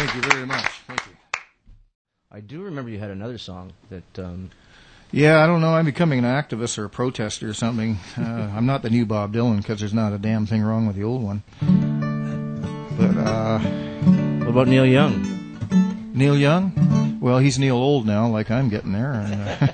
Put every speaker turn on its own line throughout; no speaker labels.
Thank you very much. Thank you.
I do remember you had another song that...
Yeah, I don't know. I'm becoming an activist or a protester or something. I'm not the new Bob Dylan because there's not a damn thing wrong with the old one. But,
what about Neil Young?
Neil Young? Well, he's Neil old now, like I'm getting there.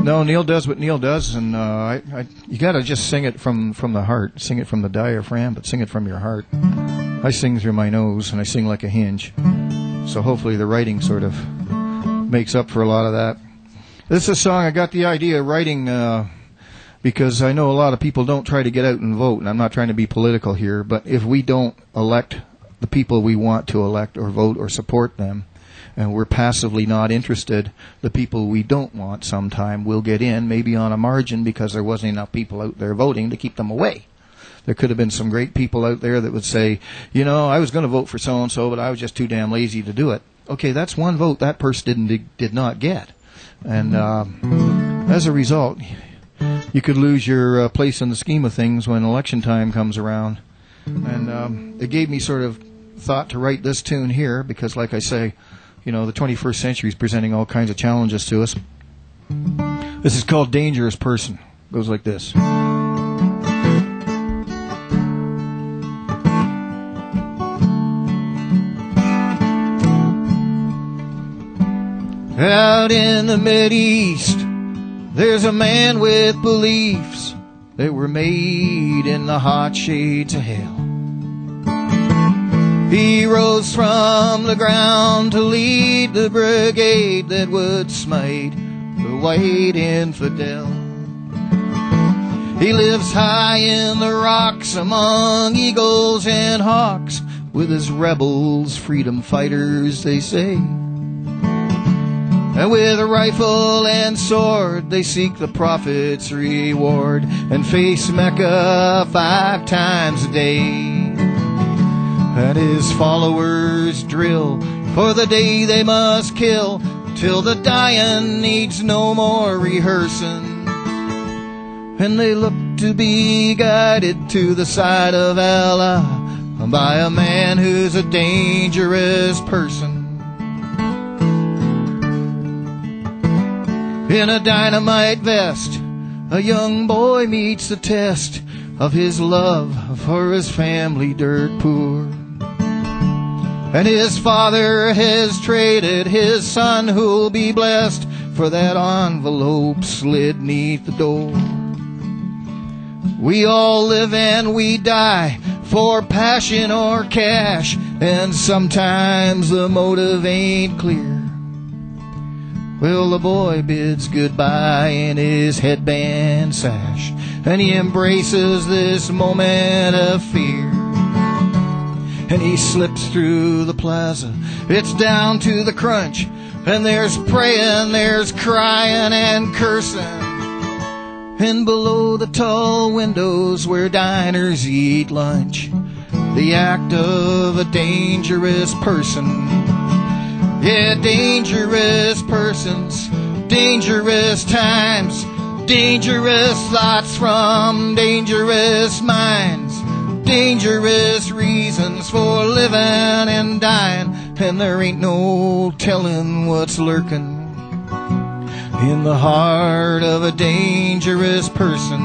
No, Neil does what Neil does, and you got to just sing it from the heart. Sing it from the diaphragm, but sing it from your heart. I sing through my nose, and I sing like a hinge. So hopefully the writing sort of makes up for a lot of that. This is a song I got the idea of writing because I know a lot of people don't try to get out and vote, and I'm not trying to be political here, but if we don't elect the people we want to elect or vote or support them, and we're passively not interested, the people we don't want sometime will get in, maybe on a margin because there wasn't enough people out there voting to keep them away. There could have been some great people out there that would say, you know, I was going to vote for so-and-so, but I was just too damn lazy to do it. Okay, that's one vote that person did not get. And as a result, you could lose your place in the scheme of things when election time comes around. And it gave me sort of thought to write this tune here because, like I say, you know, the 21st century is presenting all kinds of challenges to us. This is called Dangerous Person. It goes like this. Out in the Mideast, there's a man with beliefs that were made in the hot shades of hell. He rose from the ground to lead the brigade that would smite the white infidel. He lives high in the rocks among eagles and hawks with his rebels, freedom fighters, they say. And with a rifle and sword, they seek the prophet's reward and face Mecca 5 times a day. And his followers drill for the day they must kill, till the dying needs no more rehearsing. And they look to be guided to the side of Allah by a man who's a dangerous person. In a dynamite vest, a young boy meets the test of his love for his family dirt poor. And his father has traded his son who'll be blessed for that envelope slid neath the door. We all live and we die for passion or cash, and sometimes the motive ain't clear. Well, the boy bids goodbye in his headband sash, and he embraces this moment of fear. And he slips through the plaza, it's down to the crunch, and there's praying, there's crying and cursing. And below the tall windows where diners eat lunch, the act of a dangerous person. Yeah, dangerous persons, dangerous times, dangerous thoughts from dangerous minds, dangerous reasons for living and dying, and there ain't no telling what's lurking in the heart of a dangerous person.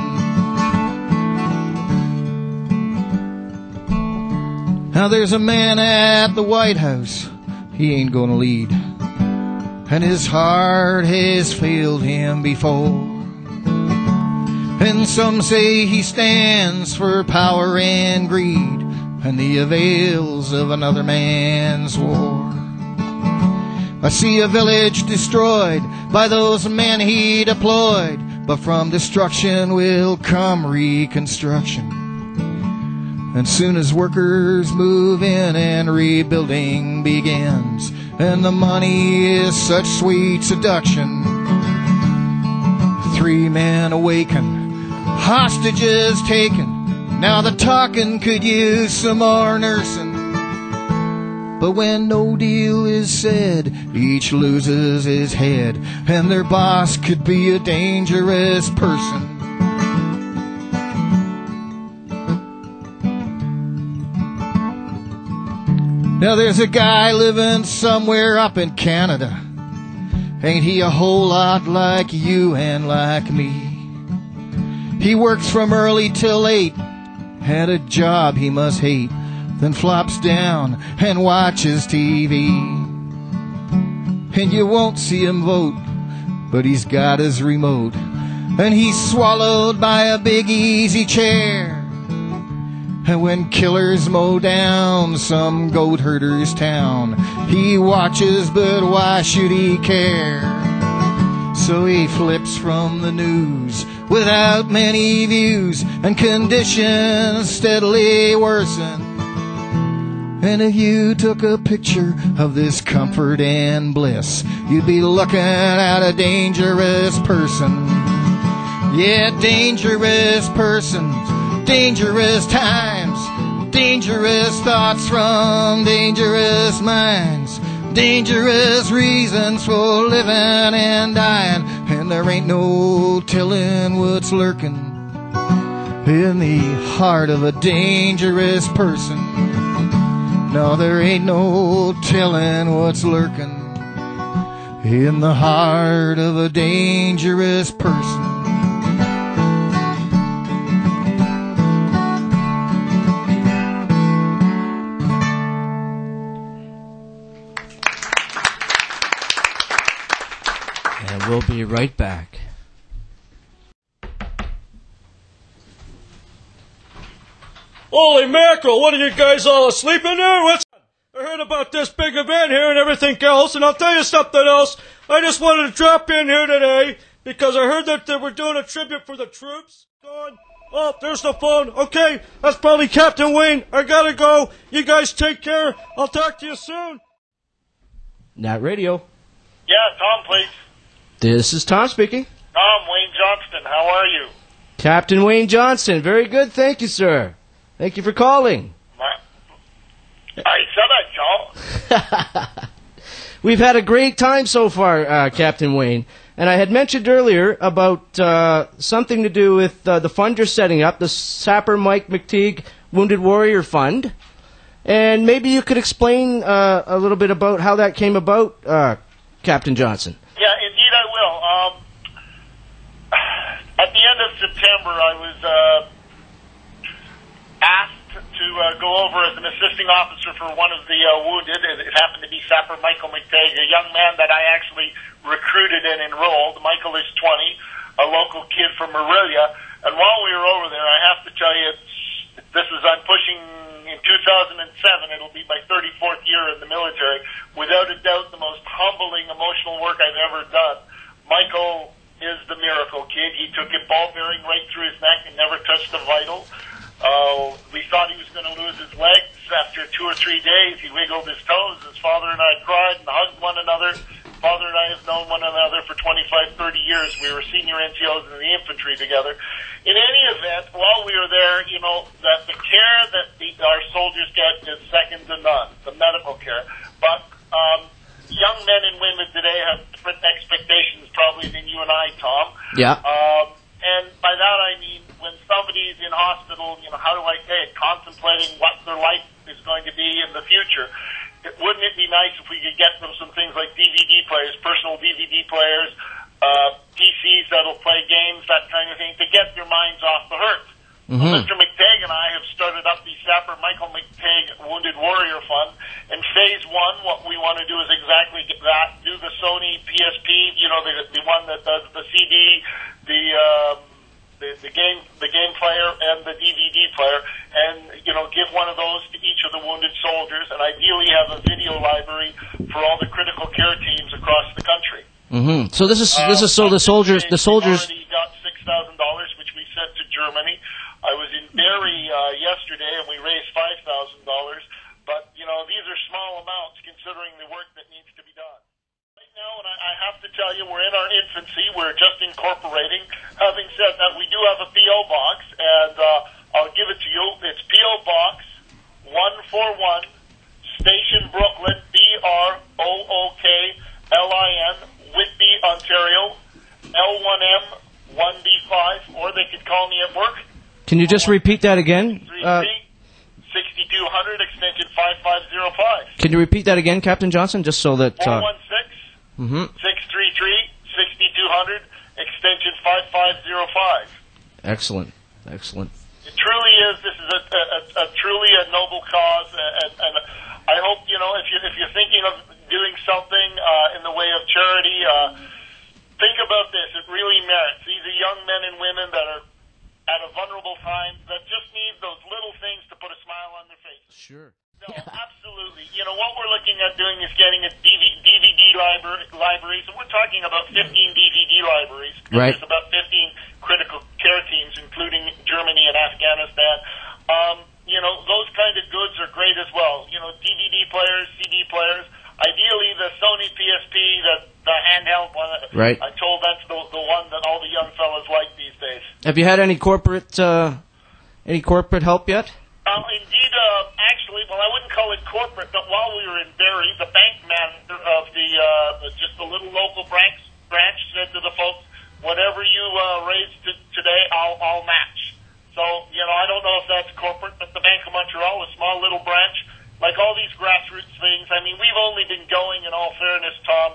Now there's a man at the White House, he ain't gonna lead, and his heart has failed him before. And some say he stands for power and greed and the avails of another man's war. I see a village destroyed by those men he deployed, but from destruction will come reconstruction. And soon as workers move in and rebuilding begins, and the money is such sweet seduction. 3 men awaken, hostages taken, now the talking could use some more nursing. But when no deal is said, each loses his head, and their boss could be a dangerous person. Now there's a guy living somewhere up in Canada. Ain't he a whole lot like you and like me? He works from early till late, had a job he must hate, then flops down and watches TV. And you won't see him vote, but he's got his remote, and he's swallowed by a big easy chair. And when killers mow down some goat herder's town, he watches, but why should he care? So he flips from the news without many views, and conditions steadily worsen. And if you took a picture of this comfort and bliss, you'd be looking at a dangerous person. Yeah, dangerous persons, dangerous times, dangerous thoughts from dangerous minds, dangerous reasons for living and dying, and there ain't no telling what's lurking in the heart of a dangerous person. No, there ain't no telling what's lurking in the heart of a dangerous person.
We'll be right back.
Holy mackerel, what are you guys all asleep in there? I heard about this big event here and everything else, and I'll tell you something else. I just wanted to drop in here today because I heard that they were doing a tribute for the troops. Oh, there's the phone. Okay, that's probably Captain Wayne. I gotta go. You guys take care. I'll talk to you soon.
Nat Radio.
Yeah, Tom, please.
This is Tom speaking.
Tom, Wayne Johnston, how are you?
Captain Wayne Johnston. Very good, thank you, sir. Thank you for calling.
I said I'd call.
We've had a great time so far, Captain Wayne. And I had mentioned earlier about something to do with the fund you're setting up, the Sapper Mike McTeague Wounded Warrior Fund. And maybe you could explain a little bit about how that came about, Captain Johnson.
Yeah, indeed I will. At the end of September, I was asked to go over as an assisting officer for one of the wounded. It happened to be Sapper Michael McTague, a young man that I actually recruited and enrolled. Michael is 20, a local kid from Morelia. And while we were over there, I have to tell you, I'm pushing in 2007, it'll be my 34th year in the military. Without a doubt, the most humbling, emotional work I've ever done. Michael is the miracle kid. He took a ball bearing right through his neck and never touched a vital. We thought he was going to lose his legs. After 2 or 3 days, he wiggled his toes. His father and I cried and hugged one another. Father and I have known one another for 25, 30 years. We were senior NCOs in the infantry together. In any event, while we were there, you know, that the care that our soldiers get is second to none, the medical care. But young men and women today have different expectations probably than you and I, Tom.
Yeah.
And by that I mean when somebody's in hospital, you know, how do I say it, contemplating what their life is going to be in the future. Wouldn't it be nice if we could get them some things like DVD players, personal DVD players, PCs that'll play games, that kind of thing, to get their minds off the hurt. Mm-hmm. Mr. McTague and I have started up the Sapper Michael McTague Wounded Warrior Fund. In phase 1, what we want to do is exactly that, do the Sony PSP, you know, the one that does the CD, the game player and the DVD player, and, you know, give one of those to each of the wounded soldiers, and ideally have a video library for all the critical care teams across the country.
Mm-hmm. So this is so the soldiers.
We already got $6,000, which we sent to Germany. I was in Barrie yesterday, and we raised $5,000. But you know, these are small amounts considering the work that needs to be done. Right now, and I have to tell you, we're in our infancy. We're just incorporating. Having said that, we do have a P.O. box, and I'll give it to you. It's P.O. Box 141, Station Brooklyn, BROOKLIN, Whitby, Ontario, L1M 1B5, or they could call me at work.
Can you just repeat that again?
6200, extension 5505.
Can you repeat that again, Captain Johnston, just so that...
416-633-6200, extension 5505.
Excellent.
It truly is. This is a truly a noble cause, and I hope, if you're thinking of doing something in the way of charity, think about this. It really merits. These are young men and women that are at a vulnerable time that just need those little things to put a smile on their face.
Sure.
No, absolutely. What we're looking at doing is getting a DVD library. So we're talking about 15 DVD libraries.
Right.
There's about 15 critical care teams, including Germany and Afghanistan. Those kind of goods are great as well. DVD players, CD players. Ideally, the Sony PSP, the handheld one.
Right.
I'm told that's the one that all the young fellas like these days.
Have you had any corporate help yet?
Indeed, actually, well, I wouldn't call it corporate, but while we were in Barrie, the bank manager of just the little local branch said to the folks, whatever you raise today, I'll match. So, I don't know if that's corporate, but the Bank of Montreal, a small little branch, like all these grassroots things, I mean, we've only been going, in all fairness, Tom,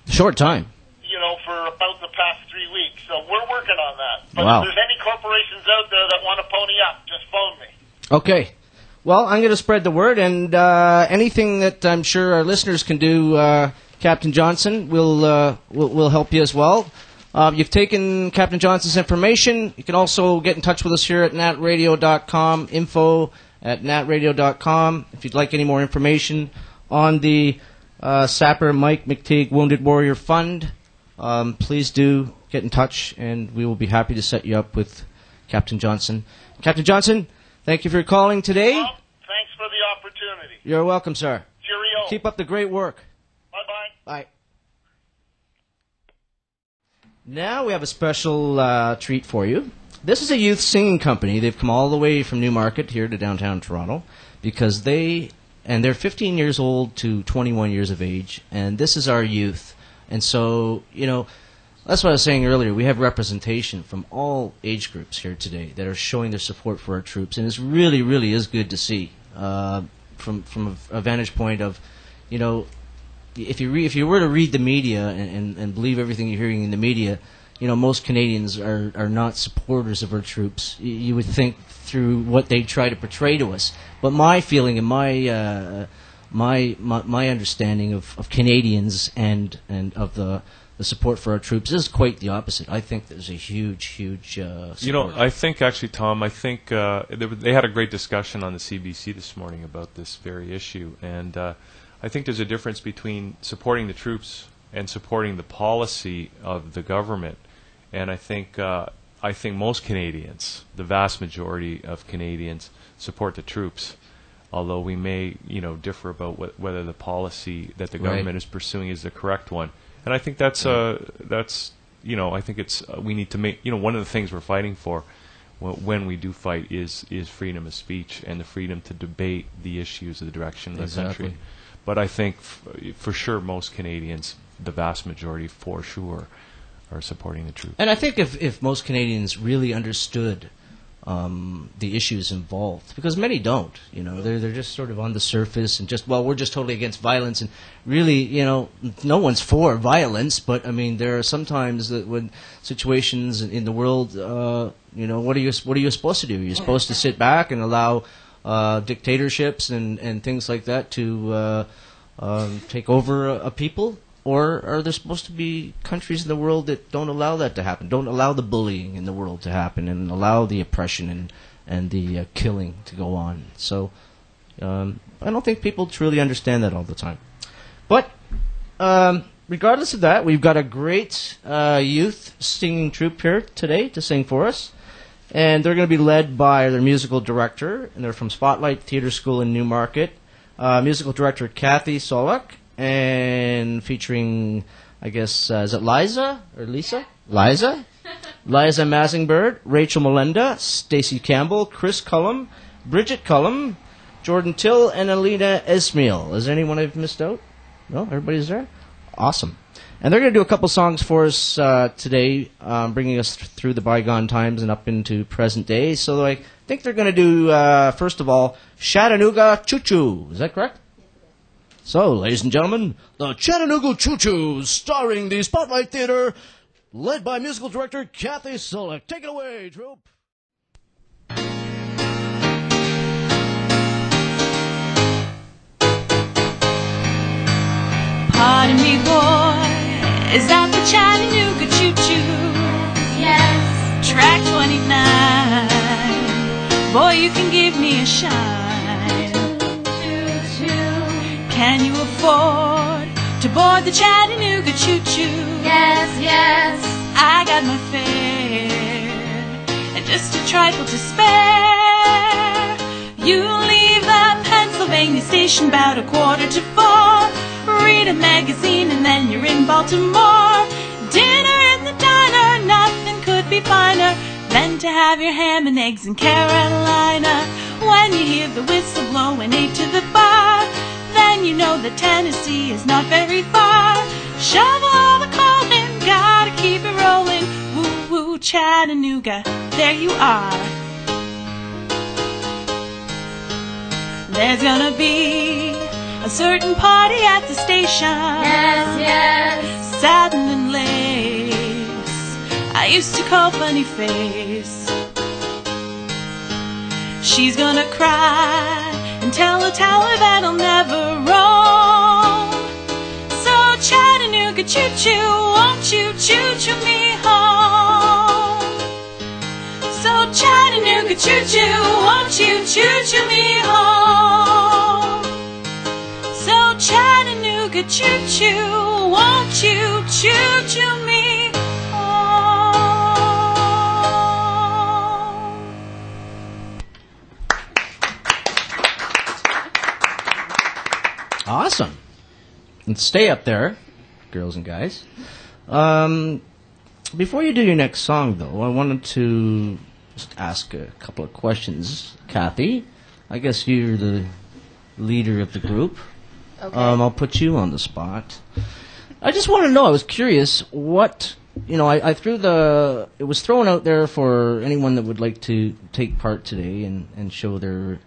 short time.
For about the past 3 weeks. So we're working on that. But
Wow.
if there's any corporations out there that want to pony up, just phone me.
Okay. Well, I'm going to spread the word, and anything that I'm sure our listeners can do, Captain Johnston, will help you as well. You've taken Captain Johnston's information. You can also get in touch with us here at natradio.com, info@natradio.com. If you'd like any more information on the Sapper Mike McTeague Wounded Warrior Fund, please do get in touch, and we will be happy to set you up with Captain Johnston. Captain Johnston, thank you for calling today.
Well, thanks for the opportunity.
You're welcome, sir.
Cheerio.
Keep up the great work.
Bye-bye.
Bye. Now we have a special treat for you. This is a youth singing company. They've come all the way from Newmarket here to downtown Toronto because they're 15 years old to 21 years of age, and this is our youth. And so, that's what I was saying earlier. We have representation from all age groups here today that are showing their support for our troops, and it's really, really is good to see from a vantage point of, if you were to read the media and believe everything you're hearing in the media, most Canadians are not supporters of our troops. You would think through what they try to portray to us. But my feeling and my understanding of Canadians and of the support for our troops is quite the opposite. I think there's a huge support.
I think actually, Tom, they had a great discussion on the CBC this morning about this very issue, and I think there's a difference between supporting the troops and supporting the policy of the government. And I think most Canadians, the vast majority of Canadians, support the troops. Although we may, differ about whether the policy that the government is pursuing is the correct one. And I think I think we need to make, one of the things we're fighting for when we do fight is freedom of speech and the freedom to debate the issues of the direction of the country. But I think for sure most Canadians, the vast majority for sure, are supporting the troops.
And I think if most Canadians really understood the issues involved, because many don't, they're just sort of on the surface and we're just totally against violence, and really, no one's for violence, but I mean, there are sometimes when situations in the world, what are you supposed to do? You're supposed to sit back and allow dictatorships and things like that to take over a people? Or are there supposed to be countries in the world that don't allow that to happen, don't allow the bullying in the world to happen, and allow the oppression and the killing to go on? So I don't think people truly understand that all the time. But regardless of that, we've got a great youth singing troupe here today to sing for us. And they're going to be led by their musical director, and they're from Spotlight Theatre School in Newmarket. Musical director Kathy Solluch, and featuring, I guess, is it Liza or Lisa? Liza Masingbird, Rachel Melenda, Stacey Campbell, Chris Cullum, Bridget Cullum, Jordan Till, and Alina Esmail. Is there anyone I've missed out? No? Everybody's there? Awesome. And they're going to do a couple songs for us today, bringing us through the bygone times and up into present day. So I think they're going to do, first of all, Chattanooga Choo Choo. Is that correct? So, ladies and gentlemen, the Chattanooga Choo-Choos, starring the Spotlight Theater, led by musical director Kathy Solluch. Take it away, troupe.
Pardon me, boy, is that the Chattanooga Choo-Choo? Yes. Track 29. Boy, you can give me a shine. Choo-choo. Can you afford to board the Chattanooga Choo-Choo? Yes, yes. I got my fare and just a trifle to spare. You leave the Pennsylvania station about 3:45. Read a magazine and then you're in Baltimore. Dinner in the diner, nothing could be finer than to have your ham and eggs in Carolina. When you hear the whistle blow and 8 to the bar, then you know that Tennessee is not very far. Shovel the coal in, gotta keep it rolling. Woo woo Chattanooga, there you are. There's gonna be a certain party at the station. Yes, yes. Satin and lace, I used to call Funny Face. She's gonna cry and tell her that I'll never roam. So Chattanooga choo-choo, won't you choo-choo me home? So Chattanooga choo-choo, won't you choo-choo me home? So Chattanooga choo-choo, won't you choo-choo me home?
Awesome. And stay up there, girls and guys. Before you do your next song, though, I wanted to just ask a couple of questions. Kathy, I guess you're the leader of the group.
Okay.
I'll put you on the spot. I just want to know, I was curious, what, I threw it was thrown out there for anyone that would like to take part today and show their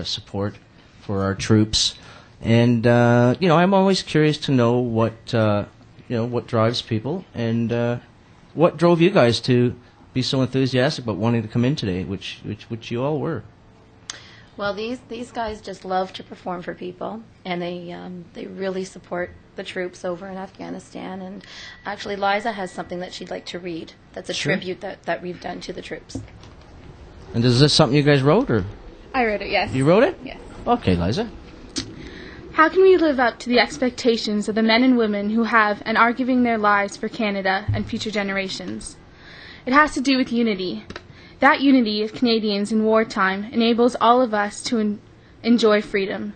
support for our troops. And, I'm always curious to know what drives people and what drove you guys to be so enthusiastic about wanting to come in today, which you all were.
Well, these guys just love to perform for people, and they really support the troops over in Afghanistan. And actually, Liza has something that she'd like to read. That's a tribute that we've done to the troops.
And is this something you guys wrote, or?
I wrote it, yes.
You wrote it?
Yes.
Okay, Liza.
How can we live up to the expectations of the men and women who have and are giving their lives for Canada and future generations? It has to do with unity. That unity of Canadians in wartime enables all of us to enjoy freedom.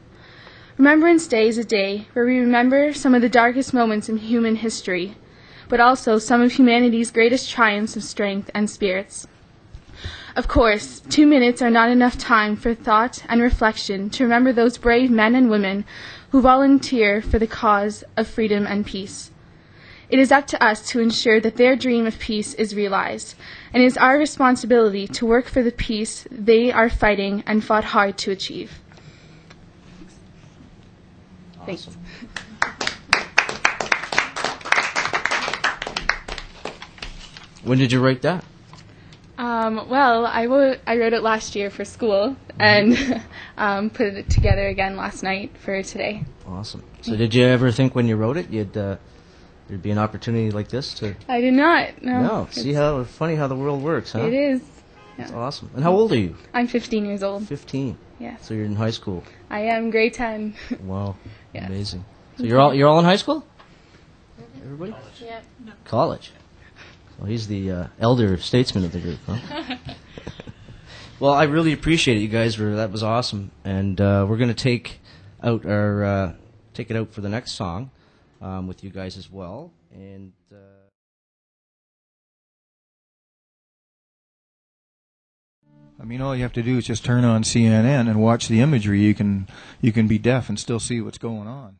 Remembrance Day is a day where we remember some of the darkest moments in human history, but also some of humanity's greatest triumphs of strength and spirits. Of course, 2 minutes are not enough time for thought and reflection to remember those brave men and women who volunteer for the cause of freedom and peace. It is up to us to ensure that their dream of peace is realized, and it is our responsibility to work for the peace they are fighting and fought hard to achieve.
Awesome. When did you write that?
Well, I wrote it last year for school and put it together again last night for today.
Awesome. So did you ever think when you wrote it there'd be an opportunity like this to...
I did not, no.
No. See how funny how the world works, huh?
It is.
That's awesome. And how old are you?
I'm 15 years old.
15.
Yes.
So you're in high school.
I am grade 10.
Wow.
Yes.
Amazing. So you're all in high school? Everybody?
Yep.
College. Well, he's the elder statesman of the group, huh? Well, I really appreciate it, you guys. That was awesome, and we're going to take it out for the next song with you guys as well. And
all you have to do is just turn on CNN and watch the imagery. You can be deaf and still see what's going on.